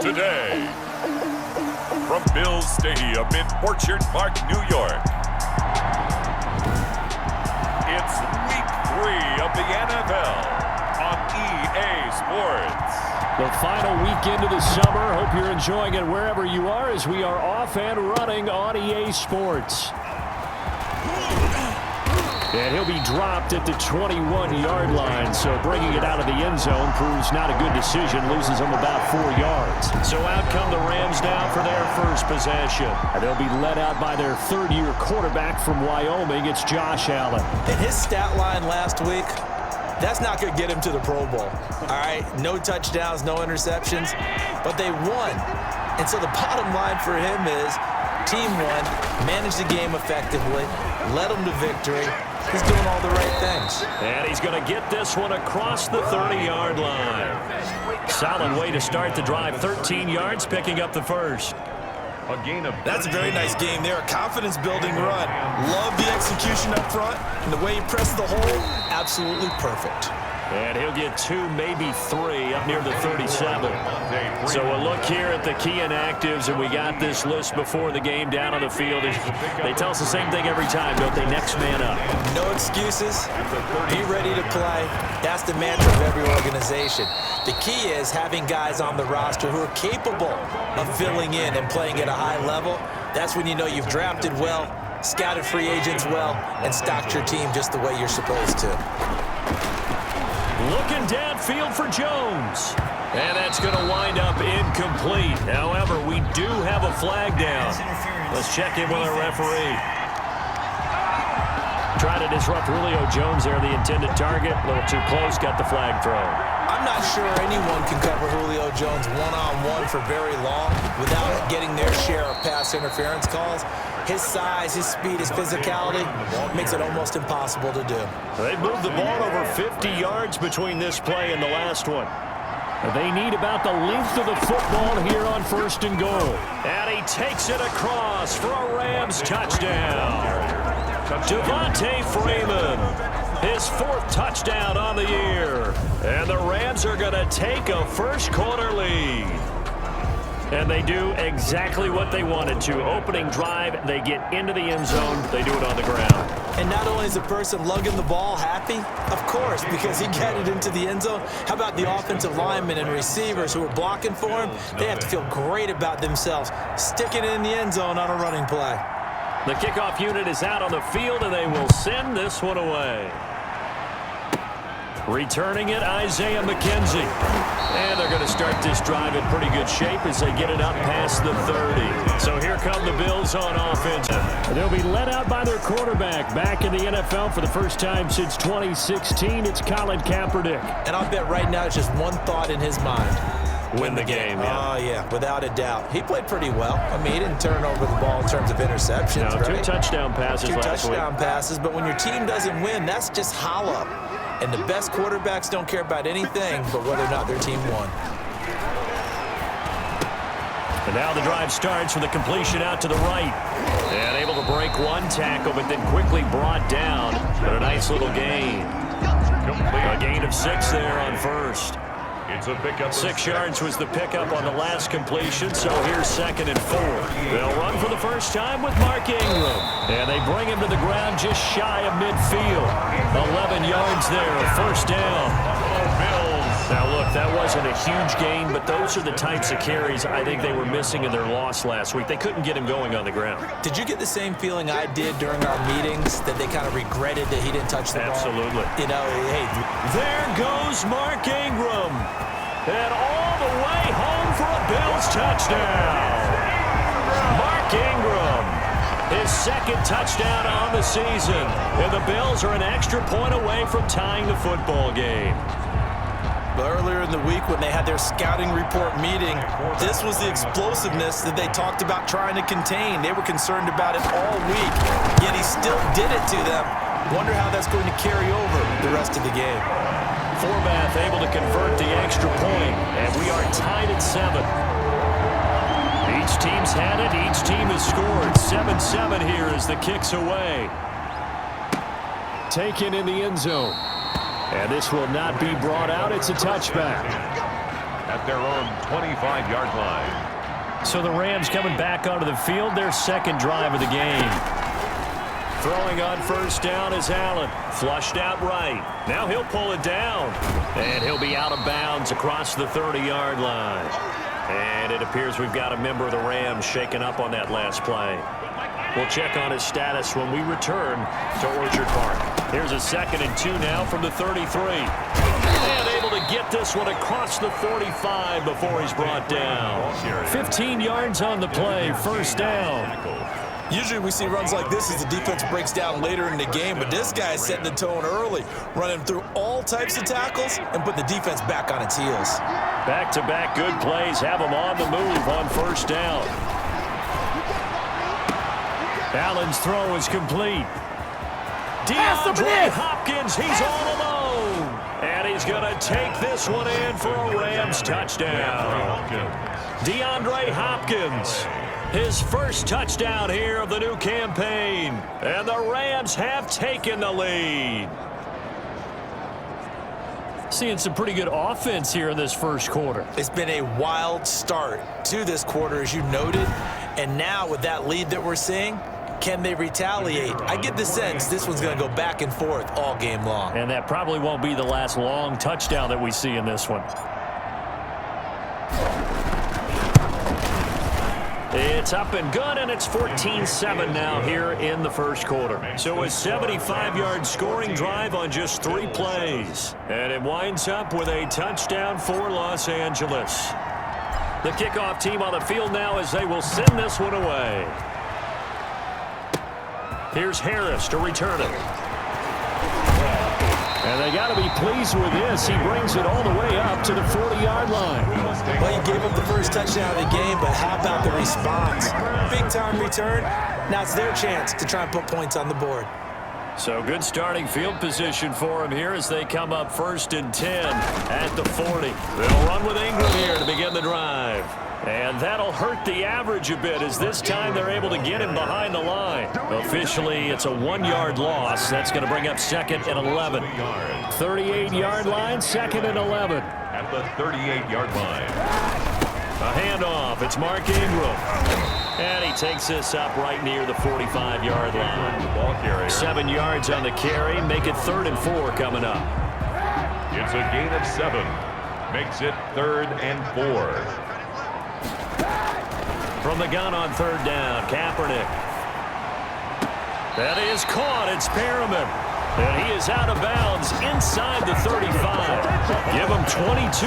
today. From Bills Stadium in Orchard Park, New York, it's Week 3 of the NFL on EA Sports. The final weekend of the summer. Hope you're enjoying it wherever you are as we are off and running on EA Sports. And he'll be dropped at the 21-yard line, so bringing it out of the end zone proves not a good decision, loses him about 4 yards. So out come the Rams now for their first possession. And they'll be led out by their third-year quarterback from Wyoming. It's Josh Allen. And his stat line last week, that's not going to get him to the Pro Bowl. All right, no touchdowns, no interceptions, but they won. And so the bottom line for him is team won, managed the game effectively, led them to victory. He's doing all the right things. And he's going to get this one across the 30-yard line. Solid way to start the drive. 13 yards, picking up the first. That's a very nice game there. A confidence-building run. Love the execution up front. And the way he pressed the hole, absolutely perfect. And he'll get 2, maybe 3 up near the 37. So a look here at the key inactives, and we got this list before the game down on the field. They tell us the same thing every time, don't they? Next man up. No excuses. Be ready to play. That's the mantra of every organization. The key is having guys on the roster who are capable of filling in and playing at a high level. That's when you know you've drafted well, scouted free agents well, and stocked your team just the way you're supposed to. Looking downfield for Jones. And that's going to wind up incomplete. However, we do have a flag down. Let's check in with our referee. Trying to disrupt Julio Jones there, the intended target. A little too close, got the flag thrown. I'm not sure anyone can cover Julio Jones one-on-one for very long without getting their share of pass interference calls. His size, his speed, his physicality makes it almost impossible to do. They moved the ball over 50 yards between this play and the last one. They need about the length of the football here on 1st and goal. And he takes it across for a Rams touchdown. Devontae Freeman, his 4th touchdown on the year. And the Rams are going to take a first-quarter lead. And they do exactly what they wanted to. Opening drive, they get into the end zone. They do it on the ground. And not only is the person lugging the ball happy, of course, because he got it into the end zone. How about the offensive linemen and receivers who are blocking for him? They have to feel great about themselves, sticking it in the end zone on a running play. The kickoff unit is out on the field, and they will send this one away. Returning it, Isaiah McKenzie. And they're going to start this drive in pretty good shape as they get it up past the 30. So here come the Bills on offense. They'll be led out by their quarterback. Back in the NFL for the first time since 2016, it's Colin Kaepernick. And I'll bet right now it's just one thought in his mind. Win the game, yeah. Oh, yeah, without a doubt. He played pretty well. I mean, he didn't turn over the ball in terms of interceptions, no, right? 2 touchdown passes last week. 2 touchdown passes, but when your team doesn't win, that's just hollow. And the best quarterbacks don't care about anything but whether or not their team won. And now the drive starts with a completion out to the right. And able to break one tackle, but then quickly brought down. But a nice little gain. A gain of 6 there on first. It's a pickup. 6 yards was the pickup on the last completion, so here's 2nd and 4. They'll run for the first time with Mark Ingram. And they bring him to the ground just shy of midfield. 11 yards there, 1st down. Now, look, that wasn't a huge gain, but those are the types of carries I think they were missing in their loss last week. They couldn't get him going on the ground. Did you get the same feeling I did during our meetings, that they kind of regretted that he didn't touch the ball? Absolutely. You know, hey. There goes Mark Ingram. And all the way home for a Bills touchdown. Mark Ingram, his 2nd touchdown on the season. And the Bills are an extra point away from tying the football game. Earlier in the week when they had their scouting report meeting, this was the explosiveness that they talked about trying to contain. They were concerned about it all week, yet he still did it to them. Wonder how that's going to carry over the rest of the game. Forbath able to convert the extra point, and we are tied at 7. Each team's had it. Each team has scored. 7-7 here as the kick's away. Taken in the end zone. And this will not be brought out. It's a touchback. at their own 25-yard line. So the Rams coming back onto the field, their second drive of the game. Throwing on first down is Allen. Flushed out right. Now he'll pull it down. And he'll be out of bounds across the 30-yard line. And it appears we've got a member of the Rams shaken up on that last play. We'll check on his status when we return to Orchard Park. Here's a 2nd and 2 now from the 33. And able to get this one across the 45 before he's brought down. 15 yards on the play, first down. Usually we see runs like this as the defense breaks down later in the game, but this guy is setting the tone early, running through all types of tackles and put the defense back on its heels. Back-to-back good plays have him on the move on first down. Allen's throw is complete. DeAndre Hopkins, he's all alone. And he's going to take this one in for a Rams touchdown. DeAndre Hopkins, his first touchdown here of the new campaign. And the Rams have taken the lead. Seeing some pretty good offense here in this first quarter. It's been a wild start to this quarter, as you noted. And now with that lead that we're seeing, can they retaliate? I get the sense this one's going to go back and forth all game long. And that probably won't be the last long touchdown that we see in this one. It's up and good, and it's 14-7 now here in the first quarter. So a 75-yard scoring drive on just 3 plays. And it winds up with a touchdown for Los Angeles. The kickoff team on the field now as they will send this one away. Here's Harris to return it. And they got to be pleased with this. He brings it all the way up to the 40-yard line. Well, he gave up the first touchdown of the game, but how about the response? Big-time return. Now it's their chance to try and put points on the board. So good starting field position for him here as they come up 1st and 10 at the 40. They'll run with Ingram here to begin the drive. And that'll hurt the average a bit as this time they're able to get him behind the line. Officially, it's a 1-yard loss. That's going to bring up 2nd and 11. 38-yard line, 2nd and 11. At the 38-yard line. A handoff. It's Mark Ingram. And he takes this up right near the 45-yard line. Ball carrier. 7 yards on the carry. Make it 3rd and 4 coming up. It's a gain of 7. Makes it 3rd and 4. From the gun on 3rd down, Kaepernick. That is caught. It's Perriman. And he is out of bounds inside the 35. Give him 22.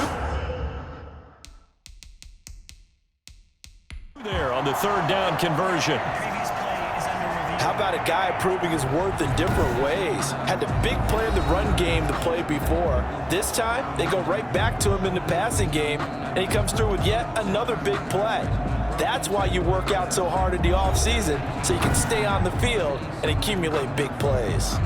There on the 3rd down conversion. How about a guy proving his worth in different ways? Had the big play in the run game to play before. This time, they go right back to him in the passing game, and he comes through with yet another big play. That's why you work out so hard in the offseason, so you can stay on the field and accumulate big plays.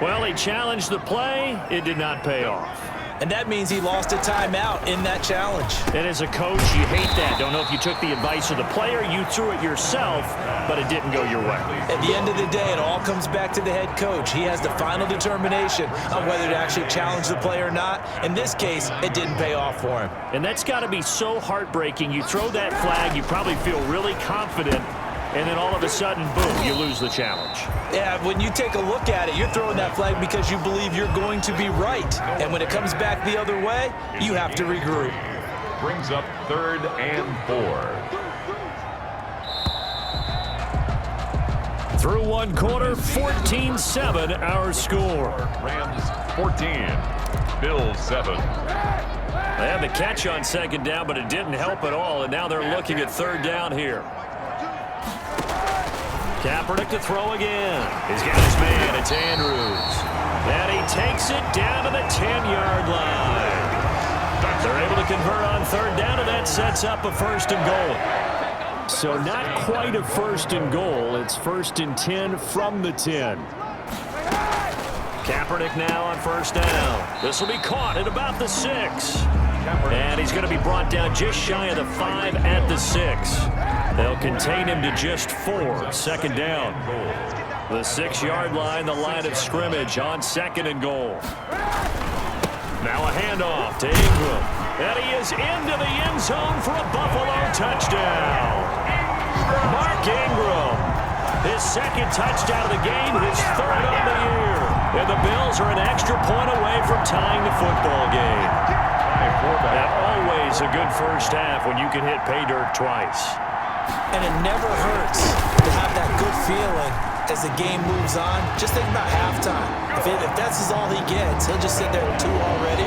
Well, he challenged the play. It did not pay off. And that means he lost a timeout in that challenge. And as a coach, you hate that. Don't know if you took the advice of the player, you threw it yourself, but it didn't go your way. At the end of the day, it all comes back to the head coach. He has the final determination on whether to actually challenge the play or not. In this case, it didn't pay off for him. And that's got to be so heartbreaking. You throw that flag, you probably feel really confident, and then all of a sudden, boom, you lose the challenge. Yeah, when you take a look at it, you're throwing that flag because you believe you're going to be right. And when it comes back the other way, you have to regroup. Brings up 3rd and 4. Through one quarter, 14-7 our score. Rams 14. Bills 7. They had the catch on 2nd down, but it didn't help at all, and now they're looking at 3rd down here. Kaepernick to throw again. He's got his man. It's Andrews. And he takes it down to the 10-yard line. They're able to convert on 3rd down, and that sets up a 1st and goal. So not quite a 1st and goal. It's 1st and 10 from the 10. Kaepernick now on 1st down. This will be caught at about the 6. And he's going to be brought down just shy of the 5 at the 6. They'll contain him to just 4. Second down. The 6-yard line, the line of scrimmage on 2nd and goal. Now a handoff to Ingram. And he is into the end zone for a Buffalo touchdown. Mark Ingram, his 2nd touchdown of the game, his 3rd on the year. And the Bills are an extra point away from tying the football game. And always a good first half when you can hit pay dirt twice. And it never hurts to have that good feeling as the game moves on. Just think about halftime. If that's all he gets, he'll just sit there at 2 already.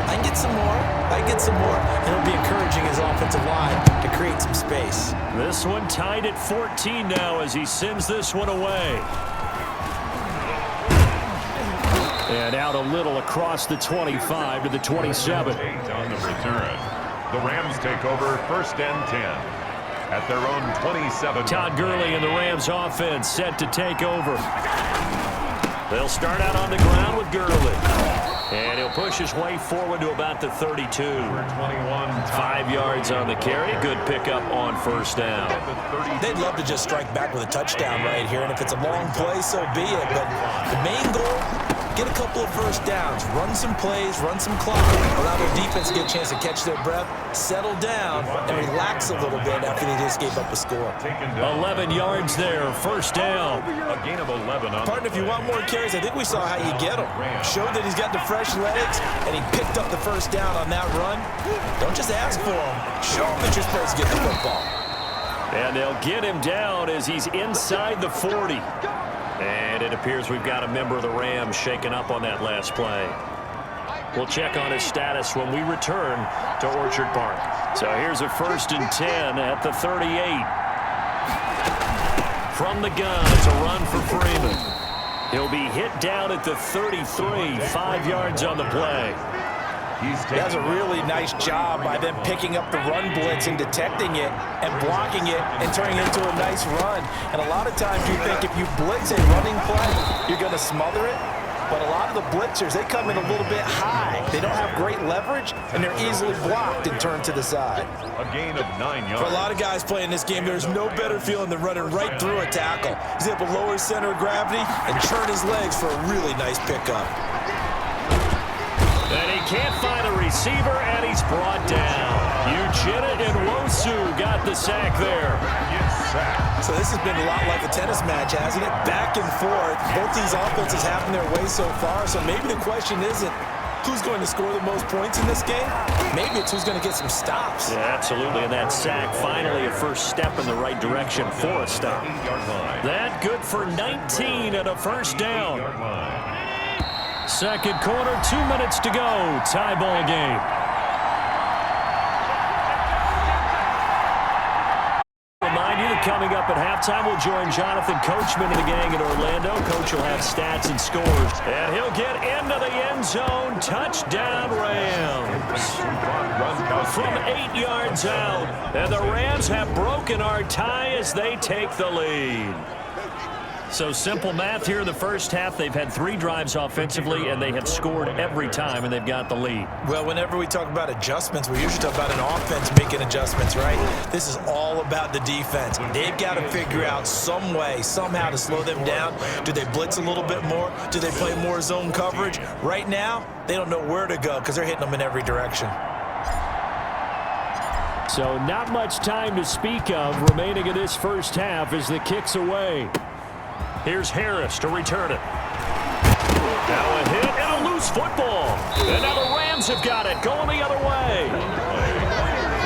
I can get some more. I can get some more. And it'll be encouraging his offensive line to create some space. This one tied at 14 now as he sends this one away. And out a little across the 25 to the 27. On the return. The Rams take over 1st and 10 at their own 27. Todd Gurley and the Rams offense set to take over. They'll start out on the ground with Gurley. And he'll push his way forward to about the 32. 5 yards on the carry. Good pickup on 1st down. They'd love to just strike back with a touchdown right here. And if it's a long play, so be it. But the main goal, get a couple of 1st downs, run some plays, run some clock, allow their defense to get a chance to catch their breath, settle down, and relax a little bit after they just gave up a score. 11 yards there, 1st down. A gain of 11 on. Partner, if you want more carries, I think we saw how you get him. Showed that he's got the fresh legs, and he picked up the 1st down on that run. Don't just ask for him. Show him that you're supposed to get the football. And they'll get him down as he's inside the 40. And it appears we've got a member of the Rams shaken up on that last play. We'll check on his status when we return to Orchard Park. So here's a 1st and 10 at the 38. From the gun, it's a run for Freeman. He'll be hit down at the 33, 5 yards on the play. That's a really nice job by them picking up the run blitz and detecting it and blocking it and turning it into a nice run. And a lot of times you think if you blitz a running play, you're going to smother it. But a lot of the blitzers, they come in a little bit high. They don't have great leverage, and they're easily blocked and turned to the side. A gain of 9 yards. For a lot of guys playing this game, there's no better feeling than running right through a tackle. He's able to lower his center of gravity and churn his legs for a really nice pickup. And he can't find a receiver, and he's brought down. Uchenna and Wosu got the sack there. So this has been a lot like a tennis match, hasn't it? Back and forth. Both these offenses having their way so far. So maybe the question isn't who's going to score the most points in this game. Maybe it's who's going to get some stops. Yeah, absolutely. And that sack, finally a first step in the right direction for a stop. That good for 19 and a 1st down. 2nd quarter, 2 minutes to go. Tie ball game. Remind you that coming up at halftime, we'll join Jonathan Coachman and the gang in Orlando. Coach will have stats and scores. And he'll get into the end zone. Touchdown, Rams. From 8 yards out. And the Rams have broken our tie as they take the lead. So simple math here in the first half. They've had 3 drives offensively, and they have scored every time, and they've got the lead. Well, whenever we talk about adjustments, we usually talk about an offense making adjustments, right? This is all about the defense. They've got to figure out some way, somehow to slow them down. Do they blitz a little bit more? Do they play more zone coverage? Right now, they don't know where to go because they're hitting them in every direction. So not much time to speak of remaining in this first half as the kick's away. Here's Harris to return it. Now a hit and a loose football. And now the Rams have got it, going the other way.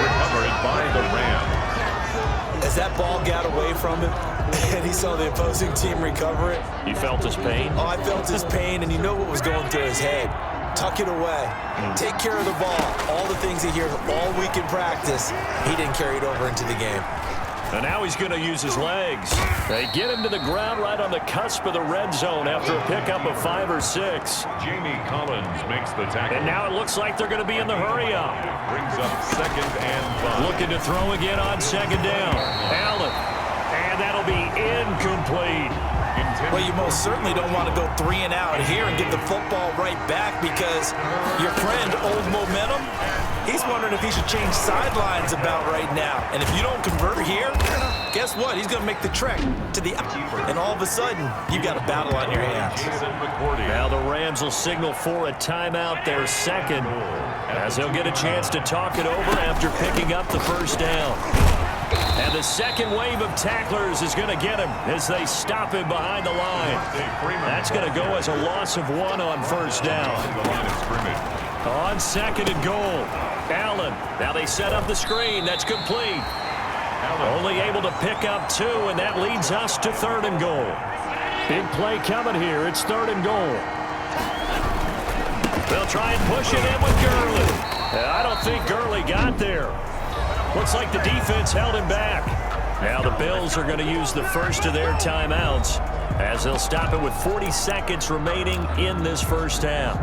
Recovered by the Rams. As that ball got away from him and he saw the opposing team recover it. You felt his pain? Oh, I felt his pain, and you know what was going through his head. Tuck it away. Take care of the ball. All the things he hears all week in practice, he didn't carry it over into the game. And now he's going to use his legs. They get him to the ground right on the cusp of the red zone after a pickup of 5 or 6. Jamie Collins makes the tackle. And now it looks like they're going to be in the hurry-up. Brings up 2nd and 5. Looking to throw again on 2nd down. Allen. And that'll be incomplete. Well, you most certainly don't want to go 3 and out here and get the football right back because your friend, Old Momentum, He's wondering if he should change sidelines about right now. And if you don't convert here, guess what? He's going to make the trek to the and all of a sudden, you've got a battle on your hands. Now the Rams will signal for a timeout, their second, as they'll get a chance to talk it over after picking up the first down. And the second wave of tacklers is going to get him as they stop him behind the line. That's going to go as a loss of 1 on first down. On second and goal, Allen. Now they set up the screen. That's complete. Only able to pick up 2, and that leads us to 3rd and goal. Big play coming here. It's 3rd and goal. They'll try and push it in with Gurley. I don't think Gurley got there. Looks like the defense held him back. Now the Bills are going to use the first of their timeouts as they'll stop it with 40 seconds remaining in this first half.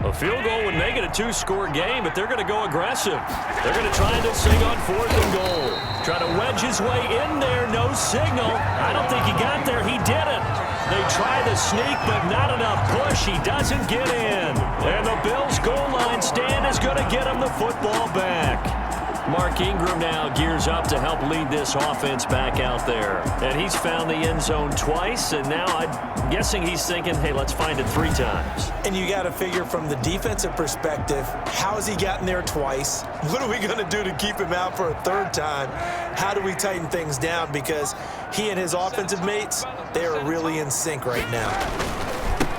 A field goal would make it a 2-score game, but they're going to go aggressive. They're going to try this thing on 4th and goal. Try to wedge his way in there. No signal. I don't think he got there. He didn't. They try the sneak, but not enough push. He doesn't get in. And the Bills' goal line stand is going to get him the football back. Mark Ingram now gears up to help lead this offense back out there. And he's found the end zone twice, and now I'm guessing he's thinking, hey, let's find it 3 times. And you got to figure from the defensive perspective, how has he gotten there twice? What are we going to do to keep him out for a 3rd time? How do we tighten things down? Because he and his offensive mates, they are really in sync right now.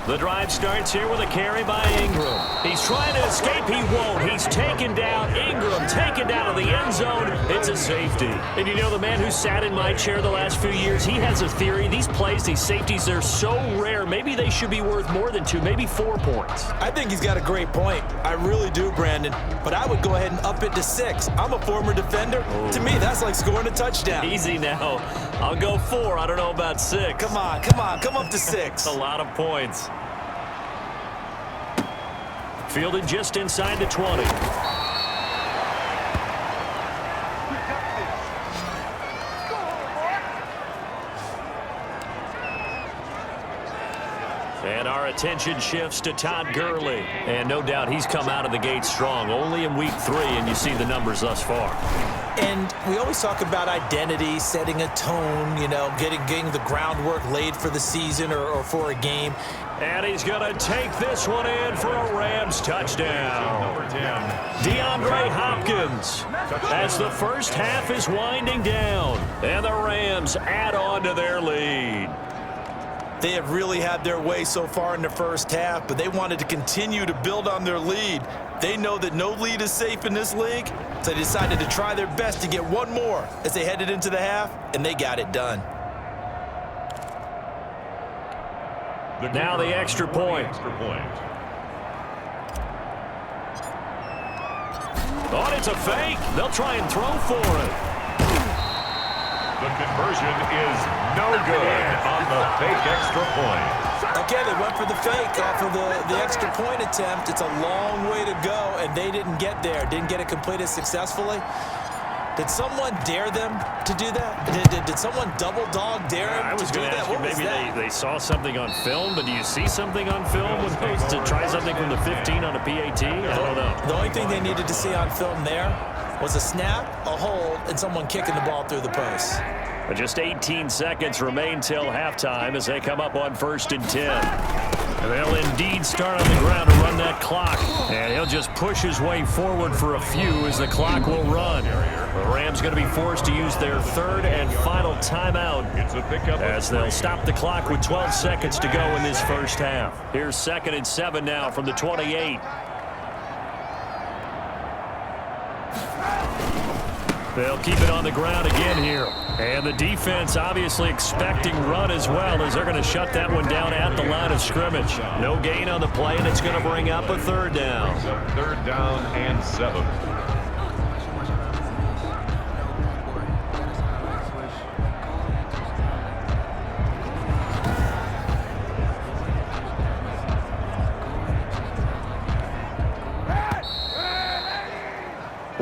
The drive starts here with a carry by Ingram. He's trying to escape. He won't. He's taken down. Ingram taken down to the end zone. It's a safety. And you know, the man who sat in my chair the last few years, he has a theory. These plays, these safeties, they're so rare. Maybe they should be worth more than 2, maybe 4 points. I think he's got a great point. I really do, Brandon. But I would go ahead and up it to 6. I'm a former defender. Oh. To me, that's like scoring a touchdown. Easy now. I'll go 4. I don't know about 6. Come on, come on. Come up to 6. A lot of points. Fielded just inside the 20. And our attention shifts to Todd Gurley. And no doubt he's come out of the gate strong. Only in week 3, and you see the numbers thus far. And we always talk about identity, setting a tone, you know, getting the groundwork laid for the season or for a game. And he's going to take this one in for a Rams touchdown. DeAndre Hopkins as the first half is winding down. And the Rams add on to their lead. They have really had their way so far in the first half, but they wanted to continue to build on their lead. They know that no lead is safe in this league, so they decided to try their best to get one more as they headed into the half, and they got it done. Now the extra point. Oh, it's a fake. They'll try and throw for it. The conversion is no good on the fake extra point. Okay, they went for the fake off of the extra point attempt. It's a long way to go, and they didn't get there. Didn't get it completed successfully. Did someone dare them to do that? Did someone double dog dare them to do that? What was that? They saw something on film, but do you see something on film with those to try something from the 15 on a PAT? I don't know. The only thing they needed to see on film there was a snap, a hold, and someone kicking the ball through the post. But just 18 seconds remain till halftime as they come up on 1st and 10. And they'll indeed start on the ground to run that clock. And he'll just push his way forward for a few as the clock will run. The Rams going to be forced to use their 3rd and final timeout as they'll stop the clock with 12 seconds to go in this first half. Here's 2nd and 7 now from the 28. They'll keep it on the ground again here. And the defense obviously expecting run as well as they're going to shut that one down at the line of scrimmage. No gain on the play, and it's going to bring up a 3rd down. 3rd down and 7.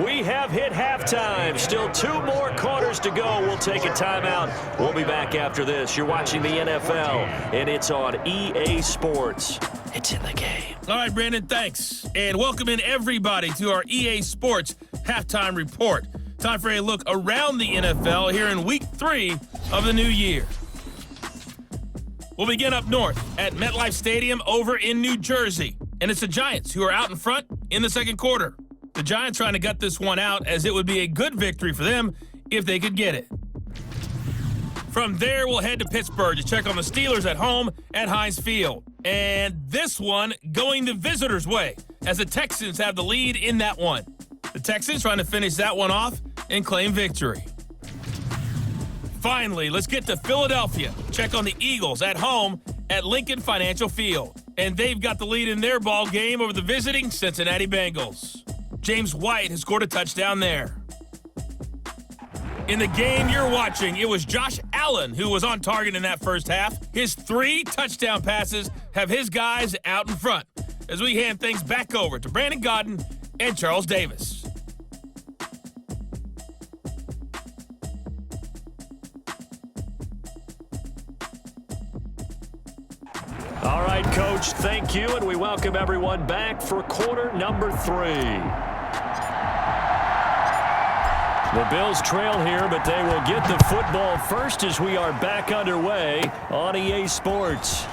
We have hit halftime. Still 2 more quarters to go. We'll take a timeout. We'll be back after this. You're watching the NFL, and it's on EA Sports. It's in the game. All right, Brandon, thanks. And welcome in everybody to our EA Sports Halftime Report. Time for a look around the NFL here in Week 3 of the new year. We'll begin up north at MetLife Stadium over in New Jersey. And it's the Giants who are out in front in the second quarter. The Giants trying to gut this one out as it would be a good victory for them if they could get it. From there, we'll head to Pittsburgh to check on the Steelers at home at Heinz Field. And this one going the visitors' way as the Texans have the lead in that one. The Texans trying to finish that one off and claim victory. Finally, let's get to Philadelphia. Check on the Eagles at home at Lincoln Financial Field. And they've got the lead in their ball game over the visiting Cincinnati Bengals. James White has scored a touchdown there. In the game you're watching, it was Josh Allen who was on target in that first half. His 3 touchdown passes have his guys out in front as we hand things back over to Brandon Godden and Charles Davis. All right, Coach, thank you, and we welcome everyone back for quarter number 3. The Bills trail here, but they will get the football first as we are back underway on EA Sports.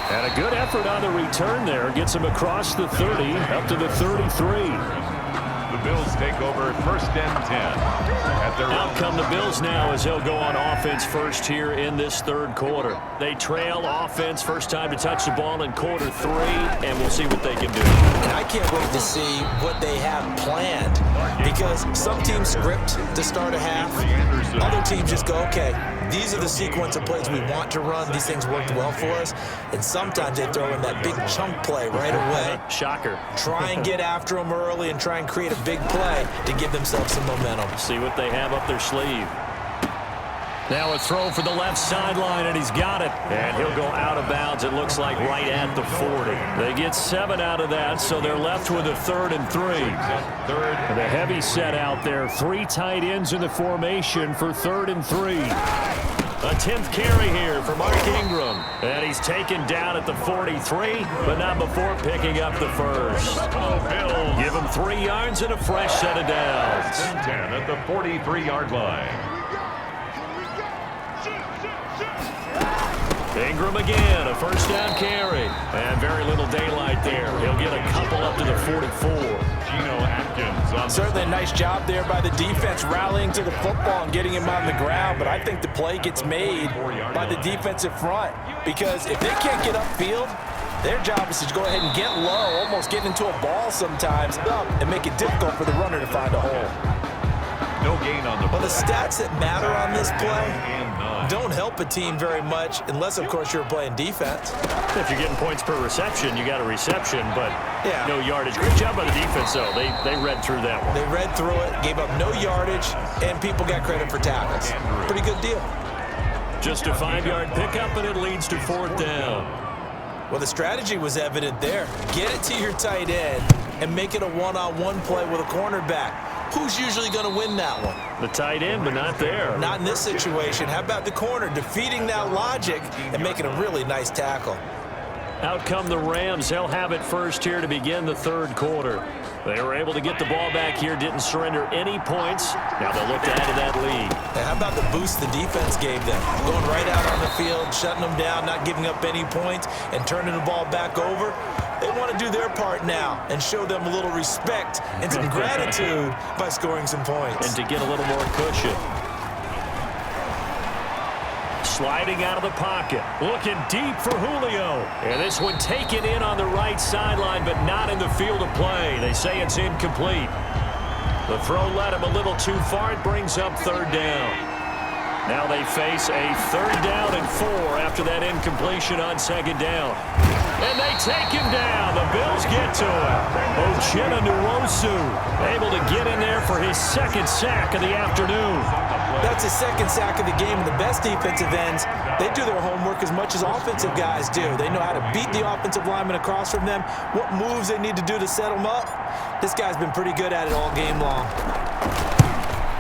And a good effort on the return there. Gets him across the 30, up to the 33. The Bills take over first and 10. Out come the Bills now as they'll go on offense first here in this third quarter. They trail offense, first time to touch the ball in quarter 3, and we'll see what they can do. And I can't wait to see what they have planned, because some teams script to start a half. Other teams just go, okay, these are the sequence of plays we want to run. These things worked well for us. And sometimes they throw in that big chunk play right away. Shocker. Try and get after them early and try and create a big play to give themselves some momentum. See what they have up their sleeve. Now a throw for the left sideline, and he's got it. And he'll go out of bounds, it looks like, right at the 40. They get 7 out of that, so they're left with a 3rd and 3. And a heavy set out there. 3 tight ends in the formation for 3rd and 3. A 10th carry here for Mark Ingram. And he's taken down at the 43, but not before picking up the first. Give him 3 yards and a fresh set of downs. 10 at the 43-yard line. Ingram again, a first down carry. And very little daylight there. He'll get a couple up to the 44. Geno Atkins. Certainly a nice job there by the defense rallying to the football and getting him on the ground, but I think the play gets made by the defensive front, because if they can't get upfield, their job is to go ahead and get low, almost get into a ball sometimes, and make it difficult for the runner to find a hole. No gain on the play. Well, the stats that matter on this play don't help a team very much unless, of course, you're playing defense. If you're getting points per reception, you got a reception, but yeah, no yardage. Great job by the defense, though. They read through that one. They read through it, gave up no yardage, and people got credit for tackles. Pretty good deal. Just a 5-yard pickup, and it leads to 4th down. Well, the strategy was evident there. Get it to your tight end and make it a one-on-one play with a cornerback. Who's usually going to win that one? The tight end, but not there. Not in this situation. How about the corner defeating that logic and making a really nice tackle? Out come the Rams. They'll have it first here to begin the third quarter. They were able to get the ball back here, didn't surrender any points. Now they'll look to add to that lead. And how about the boost the defense gave them? Going right out on the field, shutting them down, not giving up any points, and turning the ball back over. They want to do their part now and show them a little respect and some gratitude by scoring some points. And to get a little more cushion. Sliding out of the pocket. Looking deep for Julio. And this one taken in on the right sideline, but not in the field of play. They say it's incomplete. The throw led him a little too far. It brings up 3rd down. Now they face a 3rd down and 4 after that incompletion on 2nd down. And they take him down. The Bills get to him. Uchenna Nwosu able to get in there for his 2nd sack of the afternoon. That's his 2nd sack of the game. And the best defensive ends, they do their homework as much as offensive guys do. They know how to beat the offensive lineman across from them, what moves they need to do to set them up. This guy's been pretty good at it all game long.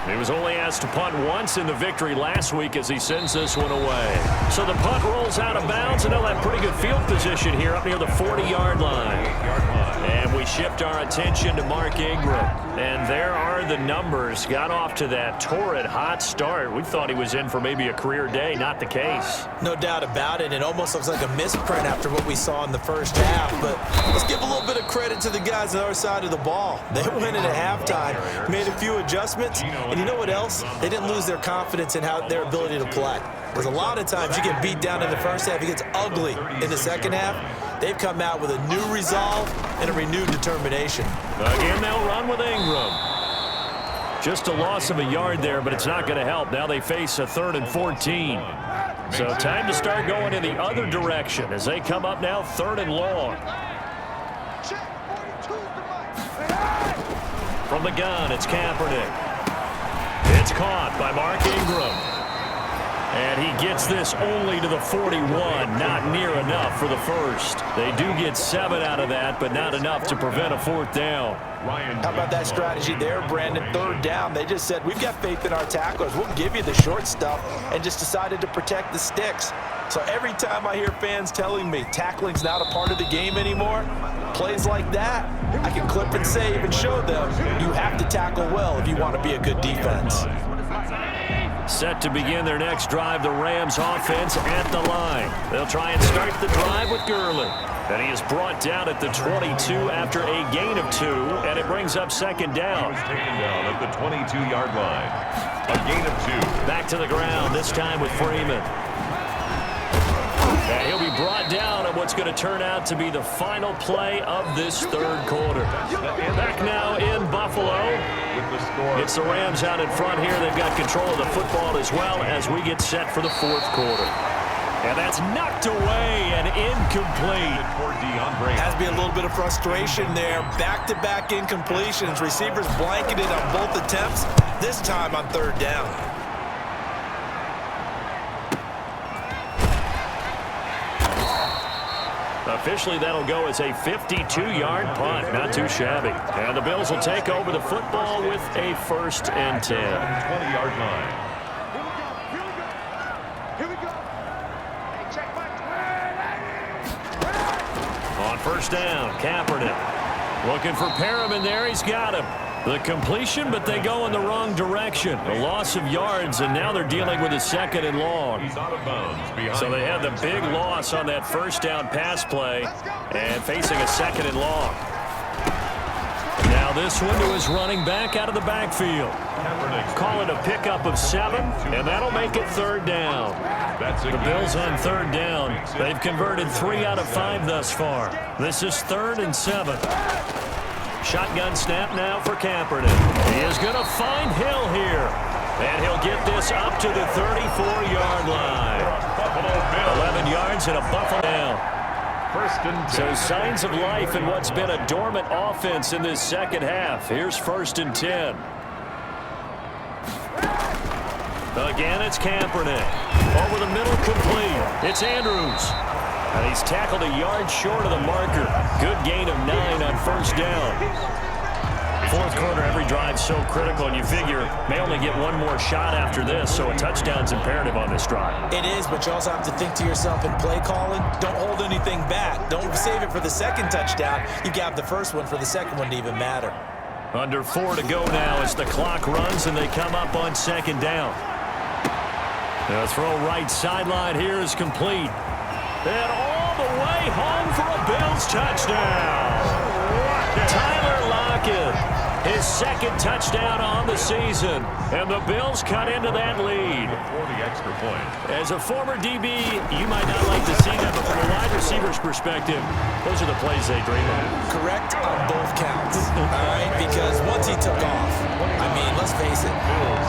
He was only asked to punt once in the victory last week as he sends this one away. So the punt rolls out of bounds, and they'll have pretty good field position here up near the 40-yard line. And we shift our attention to Mark Ingram. And there are the numbers. Got off to that torrid hot start. We thought he was in for maybe a career day. Not the case. No doubt about it. It almost looks like a misprint after what we saw in the first half. But let's give a little bit of credit to the guys on the other side of the ball. They went in at halftime, made a few adjustments, and you know what else? They didn't lose their confidence in their ability to play. Because a lot of times you get beat down in the first half, it gets ugly in the second half. They've come out with a new resolve and a renewed determination. Again, they'll run with Ingram. Just a loss of a yard there, but it's not going to help. Now they face a 3rd and 14. So time to start going in the other direction as they come up now 3rd and long. From the gun, it's Kaepernick. It's caught by Mark Ingram. And he gets this only to the 41, not near enough for the first. They do get 7 out of that, but not enough to prevent a 4th down. How about that strategy there, Brandon? 3rd down. They just said, we've got faith in our tacklers. We'll give you the short stuff, and just decided to protect the sticks. So every time I hear fans telling me tackling's not a part of the game anymore, plays like that, I can clip and save and show them you have to tackle well if you want to be a good defense. Set to begin their next drive, the Rams offense at the line. They'll try and start the drive with Gurley. And he is brought down at the 22 after a gain of 2, and it brings up 2nd down. He was taken down at the 22-yard line. A gain of 2. Back to the ground, this time with Freeman. And he'll be brought down on what's going to turn out to be the final play of this 3rd quarter. Back now in Buffalo. It's the Rams out in front here. They've got control of the football as well as we get set for the 4th quarter. And that's knocked away and incomplete. Has to be a little bit of frustration there. Back-to-back incompletions. Receivers blanketed on both attempts, this time on 3rd down. Officially, that'll go as a 52-yard punt. Not too shabby. And the Bills will take over the football with a 1st and 10. 20-yard line. On 1st down, Kaepernick. Looking for Perriman there. He's got him. The completion, but they go in the wrong direction. A loss of yards, and now they're dealing with a 2nd and long. He's out of bounds. So they had the big loss on that 1st down pass play and facing a 2nd and long. Now this one to his running back out of the backfield. Call it a pickup of 7, and that'll make it 3rd down. The Bills on 3rd down. They've converted 3 out of 5 thus far. This is 3rd and 7. Shotgun snap now for Kaepernick. He is going to find Hill here. And he'll get this up to the 34-yard line. 11 yards and a Buffalo down. 1st and 10. So signs of life in what's been a dormant offense in this 2nd half. Here's 1st and 10. Again, it's Kaepernick. Over the middle, complete. It's Andrews. And he's tackled a yard short of the marker. Good gain of 9 on 1st down. 4th quarter, every drive's so critical, and you figure may only get one more shot after this, so a touchdown's imperative on this drive. It is, but you also have to think to yourself in play calling, don't hold anything back. Don't save it for the 2nd touchdown. You got the 1st one for the 2nd one to even matter. Under 4 to go now as the clock runs, and they come up on 2nd down. The throw right sideline here is complete. And all the way home for a Bills touchdown. Tyler Lockett, his 2nd touchdown on the season. And the Bills cut into that lead. For the extra point. As a former DB, you might not like to see that, but from a wide receiver's perspective, those are the plays they dream of. Correct on both counts, all right? Because once he took off, I mean, let's face it,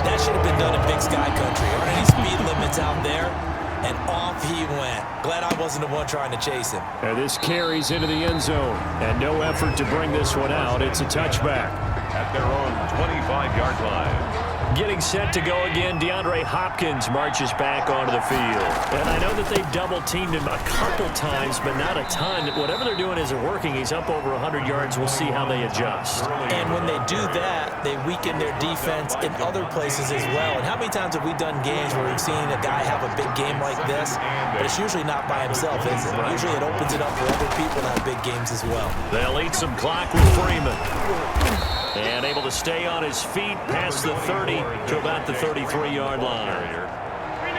that should have been done in Big Sky Country. Aren't any speed limits out there? And off he went. Glad I wasn't the one trying to chase him. And this carries into the end zone. And no effort to bring this one out. It's a touchback. At their own 25-yard line. Getting set to go again, DeAndre Hopkins marches back onto the field. And I know that they've double-teamed him a couple times, but not a ton. Whatever they're doing isn't working. He's up over 100 yards. We'll see how they adjust. And when they do that, they weaken their defense in other places as well. And how many times have we done games where we've seen a guy have a big game like this, but it's usually not by himself, is it? Usually it opens it up for other people to have big games as well. They'll eat some clock with Freeman. And able to stay on his feet past the 30 to about the 33-yard line.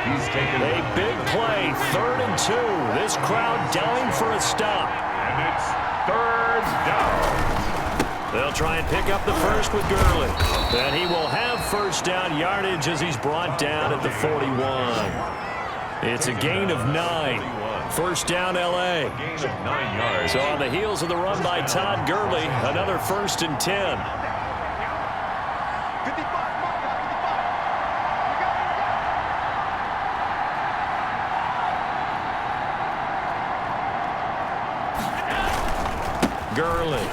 He's taken a big play, 3rd and 2. This crowd dying for a stop. And it's 3rd down. They'll try and pick up the first with Gurley. And he will have first down yardage as he's brought down at the 41. It's a gain of 9. First down, L.A. Gain of 9 yards. So on the heels of the run by Todd Gurley, another 1st and 10. Gurley.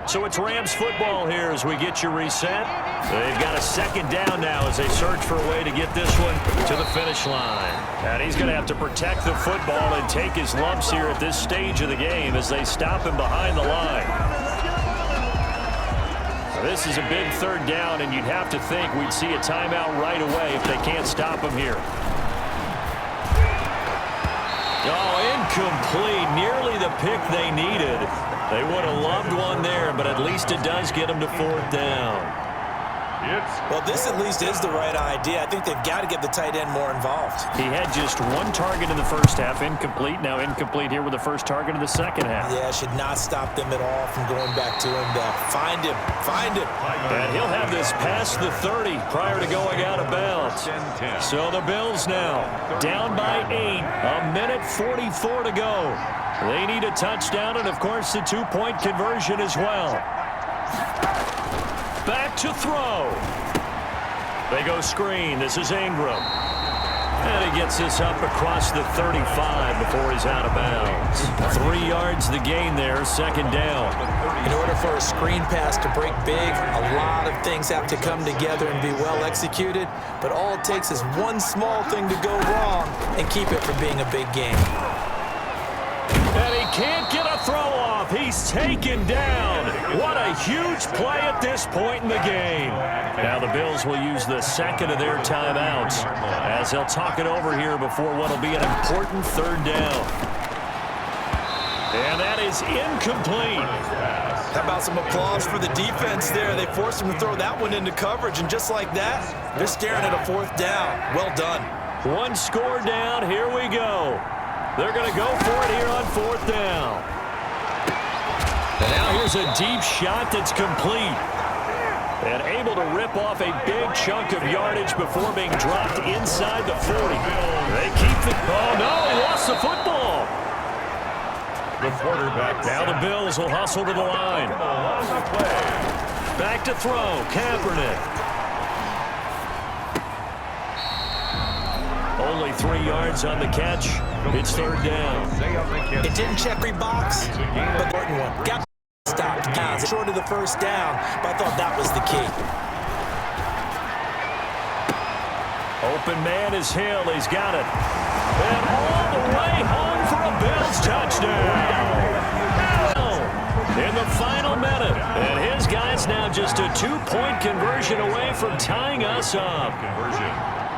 So it's Rams football here as we get you reset. They've got a 2nd down now as they search for a way to get this one to the finish line. And he's going to have to protect the football and take his lumps here at this stage of the game as they stop him behind the line. This is a big 3rd down, and you'd have to think we'd see a timeout right away if they can't stop him here. Oh, incomplete. Nearly the pick they needed. They would have loved one there, but at least it does get them to 4th down. Well, this at least is the right idea. I think they've got to get the tight end more involved. He had just 1 target in the first half, incomplete. Now incomplete here with the first target of the second half. Yeah, should not stop them at all from going back to him to find him. And he'll have this past the 30 prior to going out of bounds. So the Bills now down by 8, 1:44 to go. They need a touchdown and, of course, the 2-point conversion as well. Back to throw. They go screen. This is Ingram. And he gets this up across the 35 before he's out of bounds. 3 yards the gain there, 2nd down. In order for a screen pass to break big, a lot of things have to come together and be well executed. But all it takes is one small thing to go wrong and keep it from being a big game. And he can't get a throw off. He's taken down. What a huge play at this point in the game. Now the Bills will use the 2nd of their timeouts as they'll talk it over here before what will be an important 3rd down. And that is incomplete. How about some applause for the defense there? They forced him to throw that one into coverage, and just like that, they're staring at a 4th down. Well done. 1 score down. Here we go. They're going to go for it here on 4th down. And now here's a deep shot that's complete. And able to rip off a big chunk of yardage before being dropped inside the 40. They keep the... Oh, no, he lost the football. The quarterback. Now the Bills will hustle to the line. Back to throw. Kaepernick. Only 3 yards on the catch. It's 3rd down. It didn't check every box, but the important one. Got stopped. Short of the 1st down, but I thought that was the key. Open man is Hill. He's got it. And all the way home for a Bills touchdown. In the final minute. And his guy's now just a 2-point conversion away from tying us up.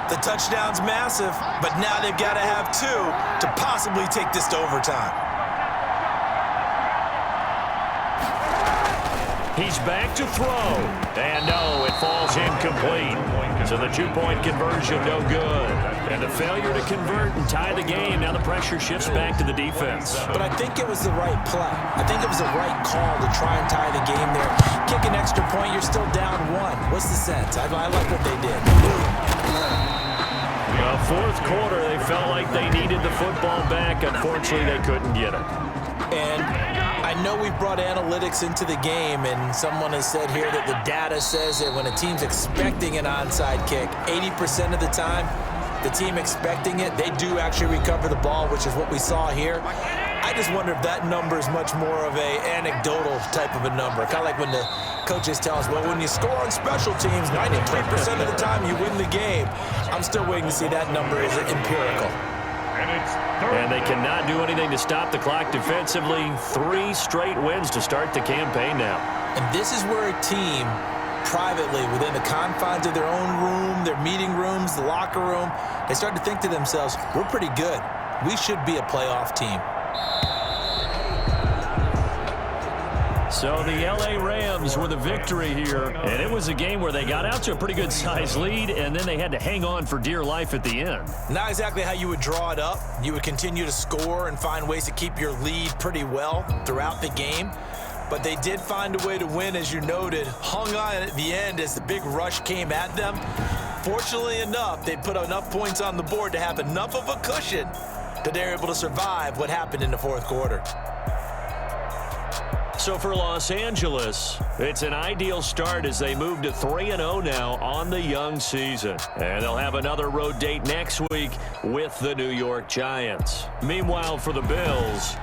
The touchdown's massive, but now they've got to have 2 to possibly take this to overtime. He's back to throw. And no, it falls incomplete. So the 2-point conversion no good. And the failure to convert and tie the game. Now the pressure shifts back to the defense. But I think it was the right play. I think it was the right call to try and tie the game there. Kick an extra point, you're still down 1. What's the sense? I like what they did. The 4th quarter, they felt like they needed the football back. Unfortunately, they couldn't get it. And I I know we've brought analytics into the game, and someone has said here that the data says that when a team's expecting an onside kick, 80% of the time, the team expecting it, they do actually recover the ball, which is what we saw here. I just wonder if that number is much more of a anecdotal type of a number. Kind of like when the coaches tell us, well, when you score on special teams, 93% of the time you win the game. I'm still waiting to see that number is empirical. And they cannot do anything to stop the clock defensively. 3 straight wins to start the campaign now. And this is where a team privately, within the confines of their own room, their meeting rooms, the locker room, they start to think to themselves, we're pretty good. We should be a playoff team. So the L.A. Rams with a victory here, and it was a game where they got out to a pretty good size lead, and then they had to hang on for dear life at the end. Not exactly how you would draw it up. You would continue to score and find ways to keep your lead pretty well throughout the game. But they did find a way to win, as you noted, hung on at the end as the big rush came at them. Fortunately enough, they put enough points on the board to have enough of a cushion that they're able to survive what happened in the fourth quarter. So for Los Angeles, it's an ideal start as they move to 3-0 now on the young season. And they'll have another road date next week with the New York Giants. Meanwhile, for the Bills,